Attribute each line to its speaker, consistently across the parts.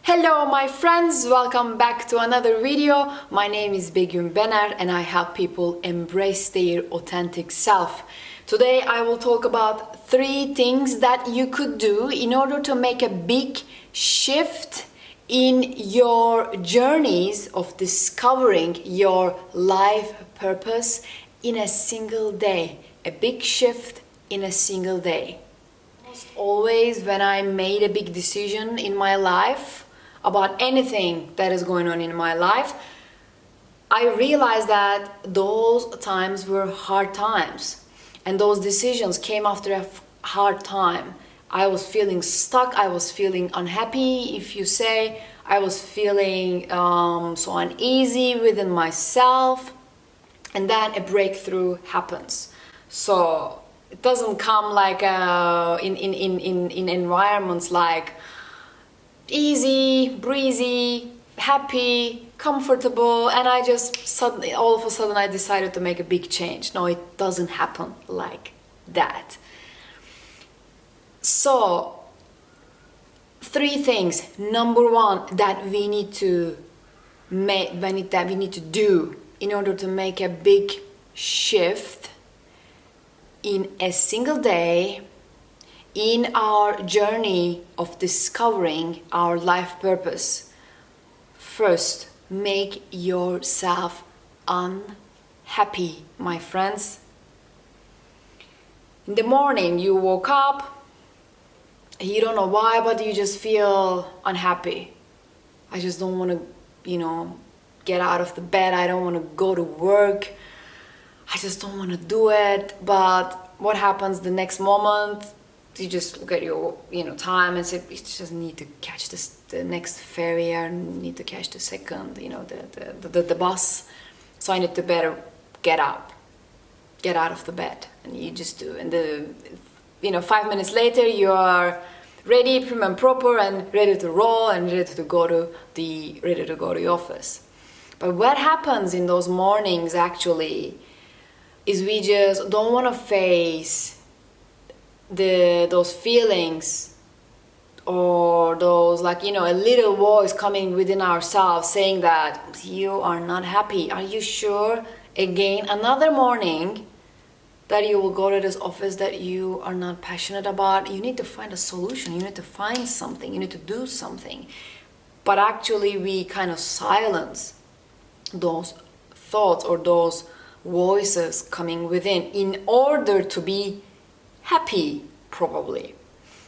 Speaker 1: Hello my friends, welcome back to another video. My name is Begum and I help people embrace their authentic self. Today I will talk about 3 things that you could do in order to make a big shift in your journeys of discovering your life purpose in a single day. A big shift in a single day. Almost always when I made a big decision in my life about anything that is going on in my life, I realized that those times were hard times, and those decisions came after a hard time. I was feeling stuck, I was feeling unhappy, if you say, I was feeling so uneasy within myself, and then a breakthrough happens. So it doesn't come like in environments like easy, breezy, happy, comfortable, and I just suddenly, all of a sudden, I decided to make a big change. No, it doesn't happen like that. So 3 things. Number 1 that we need to do in order to make a big shift in a single day in our journey of discovering our life purpose. First, make yourself unhappy, my friends. In the morning, you woke up, you don't know why, but you just feel unhappy. I just don't want to, get out of the bed. I don't want to go to work. I just don't want to do it. But what happens the next moment? You just look at your time and say, I just need to catch the next ferry, I need to catch the second, the bus, so I need to better get out of the bed, and you just do, and 5 minutes later you are ready, prim and proper, and ready to roll, and ready to go to the office. But what happens in those mornings actually is we just don't want to face those feelings, or those a little voice coming within ourselves saying that you are not happy. Are you sure? Again, another morning that you will go to this office that you are not passionate about. You need to find a solution. You need to find something. You need to do something. But actually we kind of silence those thoughts or those voices coming within in order to be happy, probably.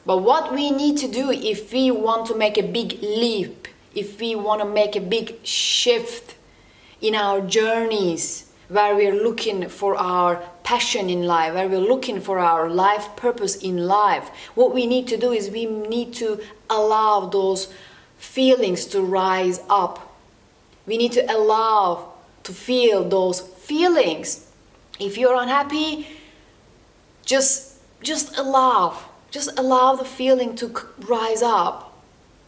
Speaker 1: But what we need to do if we want to make a big leap, if we want to make a big shift in our journeys, where we're looking for our passion in life, where we're looking for our life purpose in life, what we need to do is we need to allow those feelings to rise up. We need to allow to feel those feelings. If you're unhappy, just allow the feeling to rise up,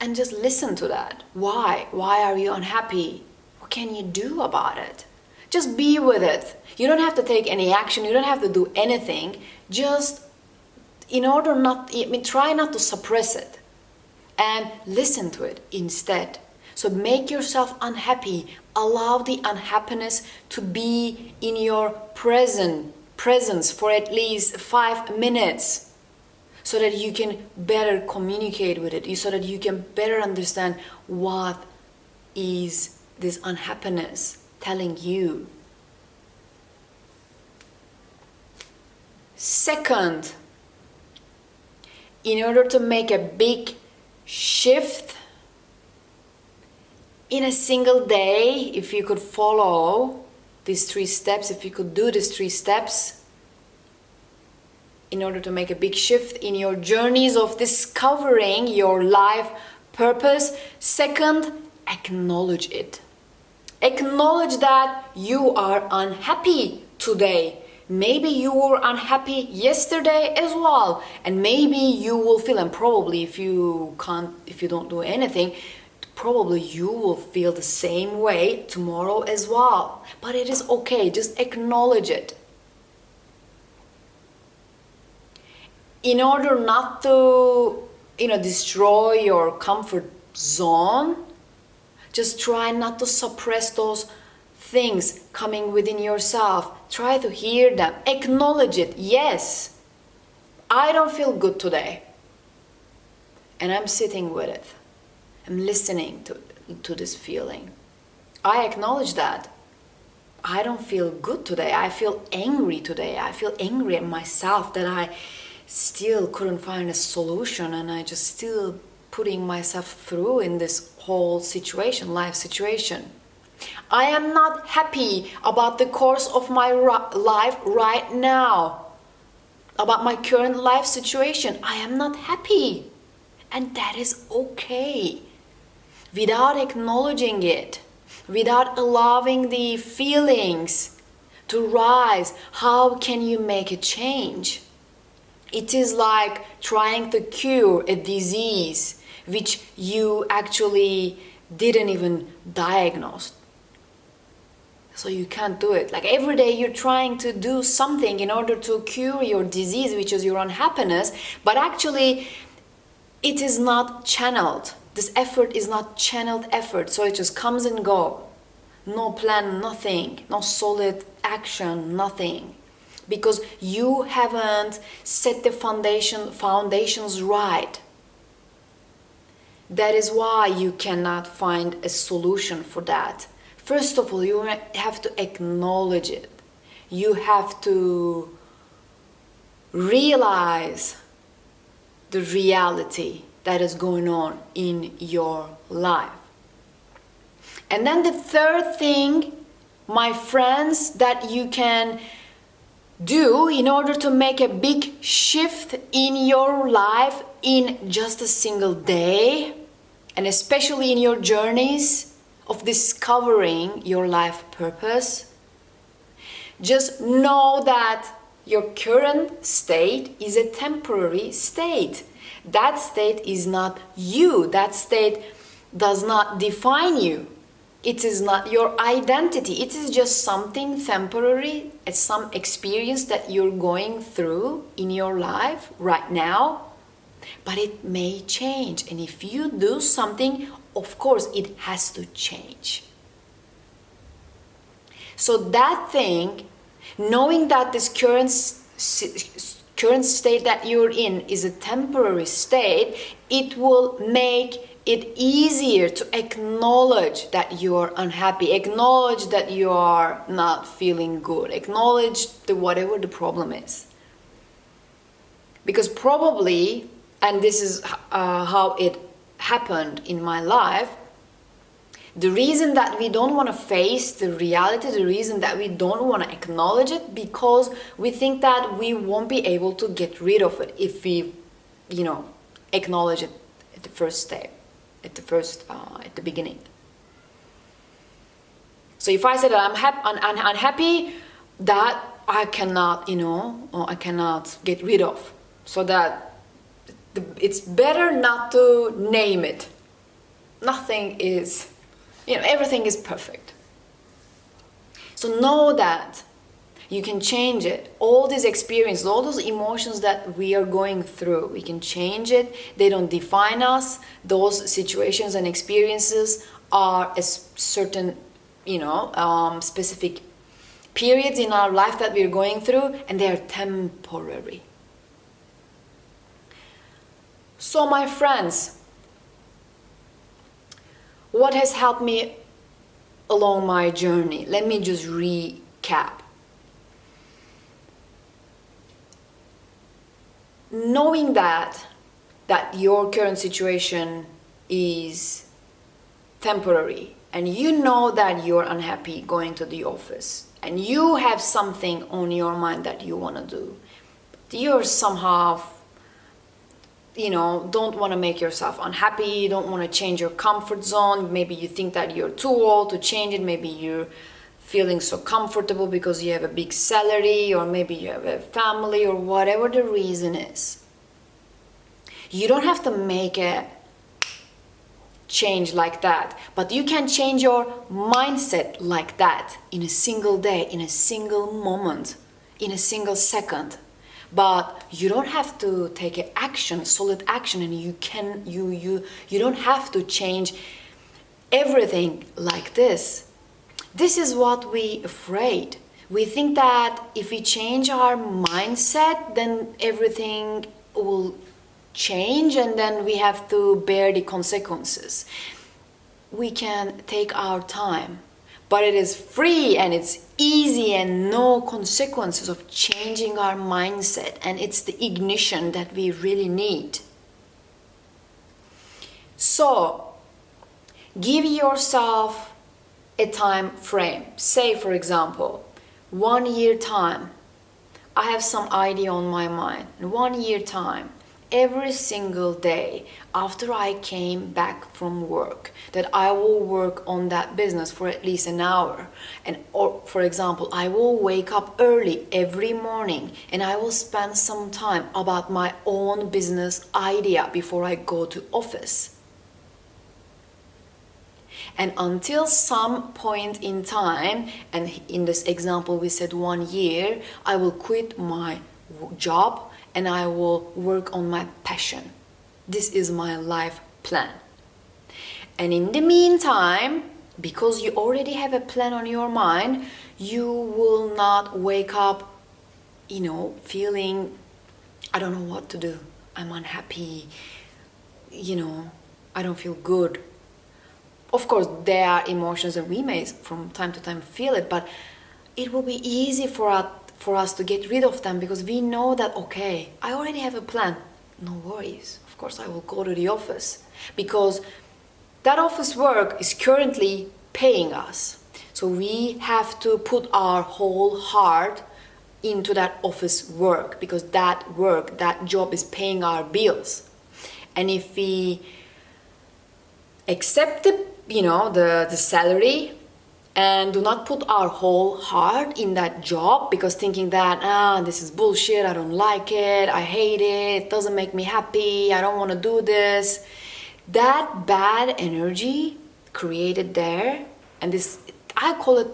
Speaker 1: and just listen to that. Why are you unhappy? What can you do about it? Just be with it. You don't have to take any action. You don't have to do anything. Just try not to suppress it, and listen to it instead. So make yourself unhappy. Allow the unhappiness to be in your presence for at least 5 minutes, so that you can better communicate with it, so that you can better understand what is this unhappiness telling you. Second, in order to make a big shift in a single day, if you could follow these 3 steps, if you could do these 3 steps in order to make a big shift in your journeys of discovering your life purpose. Second, acknowledge it. Acknowledge that you are unhappy today. Maybe you were unhappy yesterday as well, and maybe you will feel, and probably if you don't do anything, probably you will feel the same way tomorrow as well. But it is okay, just acknowledge it. In order not to destroy your comfort zone. Just try not to suppress those things coming within yourself. Try to hear them. Acknowledge it. Yes, I don't feel good today. And I'm sitting with it. I'm listening to this feeling. I acknowledge that. I don't feel good today. I feel angry today. I feel angry at myself that I still couldn't find a solution, and I just still putting myself through in this whole situation, life situation. I am not happy about the course of my life right now, about my current life situation. I am not happy, and that is okay. Without acknowledging it, without allowing the feelings to rise, how can you make a change? It is like trying to cure a disease which you actually didn't even diagnose. So you can't do it. Like every day you're trying to do something in order to cure your disease, which is your unhappiness, but actually it is not channeled. This effort is not channeled effort, so it just comes and goes. No plan, nothing, no solid action, nothing. Because you haven't set the foundations right. That is why you cannot find a solution for that. First of all, you have to acknowledge it. You have to realize the reality that is going on in your life. And then the third thing, my friends, that you can do in order to make a big shift in your life in just a single day, and especially in your journeys of discovering your life purpose, just know that your current state is a temporary state. That state is not you. That state does not define you. It is not your identity. It is just something temporary. It's some experience that you're going through in your life right now. But it may change. And if you do something, of course, it has to change. So that thing, knowing that this current state that you're in is a temporary state, it will make it easier to acknowledge that you are unhappy, acknowledge that you are not feeling good, acknowledge whatever the problem is. Because probably, and this is how it happened in my life, the reason that we don't want to face the reality, the reason that we don't want to acknowledge it, because we think that we won't be able to get rid of it if we, acknowledge it at the first step, at the beginning. So if I say that I'm unhappy, that I cannot, I cannot get rid of. So that it's better not to name it. Nothing is, everything is perfect. So know that you can change it. All these experiences, all those emotions that we are going through, we can change it. They don't define us. Those situations and experiences are a certain, specific periods in our life that we're going through, and they are temporary. So my friends, what has helped me along my journey? Let me just recap. Knowing that your current situation is temporary, and you know that you're unhappy going to the office, and you have something on your mind that you want to do, but you're somehow don't want to make yourself unhappy, you don't want to change your comfort zone. Maybe you think that you're too old to change it. Maybe you're feeling so comfortable because you have a big salary, or maybe you have a family, or whatever the reason is. You don't have to make a change like that, but you can change your mindset like that in a single day, in a single moment, in a single second, but you don't have to take an action, solid action, and you don't have to change everything like this. This is what we afraid. We think that if we change our mindset, then everything will change and then we have to bear the consequences. We can take our time, but it is free and it's easy and no consequences of changing our mindset, and it's the ignition that we really need. So give yourself a time frame. Say, for example, 1 year time. I have some idea on my mind. In 1 year time, every single day after I came back from work, that I will work on that business for at least an hour. And or for example, I will wake up early every morning and I will spend some time about my own business idea before I go to office. And until some point in time, and in this example we said 1 year, I will quit my job and I will work on my passion. This is my life plan. And in the meantime, because you already have a plan on your mind, you will not wake up, feeling, I don't know what to do. I'm unhappy. I don't feel good. Of course, there are emotions and we may from time to time feel it, but it will be easy for us to get rid of them because we know that, okay, I already have a plan. No worries. Of course, I will go to the office because that office work is currently paying us. So we have to put our whole heart into that office work because that work, that job is paying our bills. And if we accept the salary and do not put our whole heart in that job because thinking that this is bullshit, I don't like it, I hate it, it doesn't make me happy, I don't want to do this, that bad energy created there, and this, I call it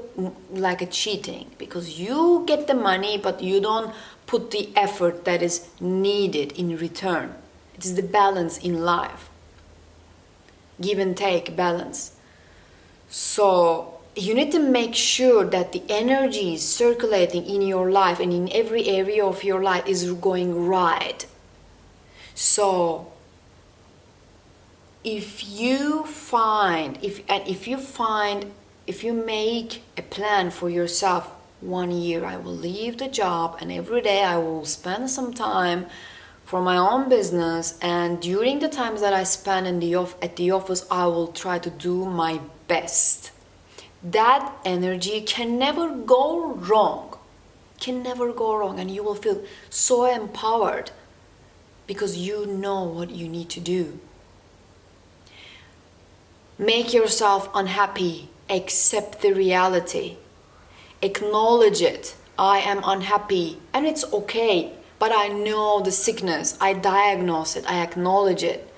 Speaker 1: like a cheating because you get the money but you don't put the effort that is needed in return. It is the balance in life. Give and take balance. So you need to make sure that the energy is circulating in your life and in every area of your life is going right. So if you make a plan for yourself, 1 year I will leave the job and every day I will spend some time for my own business, and during the times that I spend at the office, I will try to do my best. That energy can never go wrong. Can never go wrong, and you will feel so empowered because you know what you need to do. Make yourself unhappy. Accept the reality. Acknowledge it. I am unhappy, and it's okay. But I know the sickness, I diagnose it, I acknowledge it.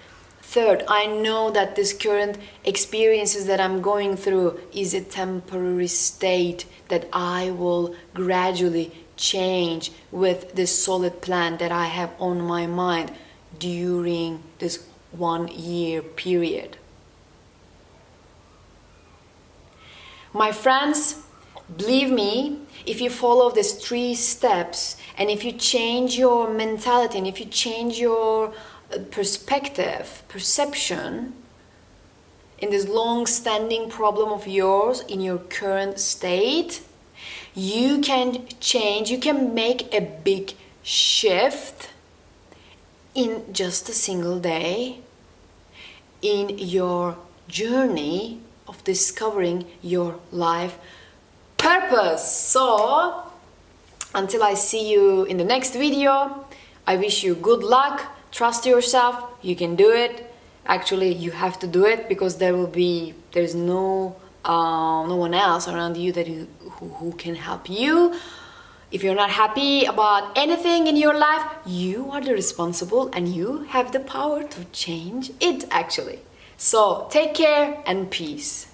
Speaker 1: Third, I know that this current experiences that I'm going through is a temporary state that I will gradually change with this solid plan that I have on my mind during this 1 year period. My friends, believe me, if you follow these 3 steps and if you change your mentality and if you change your perception in this long-standing problem of yours in your current state, you can change, you can make a big shift in just a single day in your journey of discovering your life purpose. So until I see you in the next video, I wish you good luck. Trust yourself, you can do it. Actually, you have to do it because there's no one else around you who can help you. If you're not happy about anything in your life, you are the responsible and you have the power to change it actually. So take care and peace.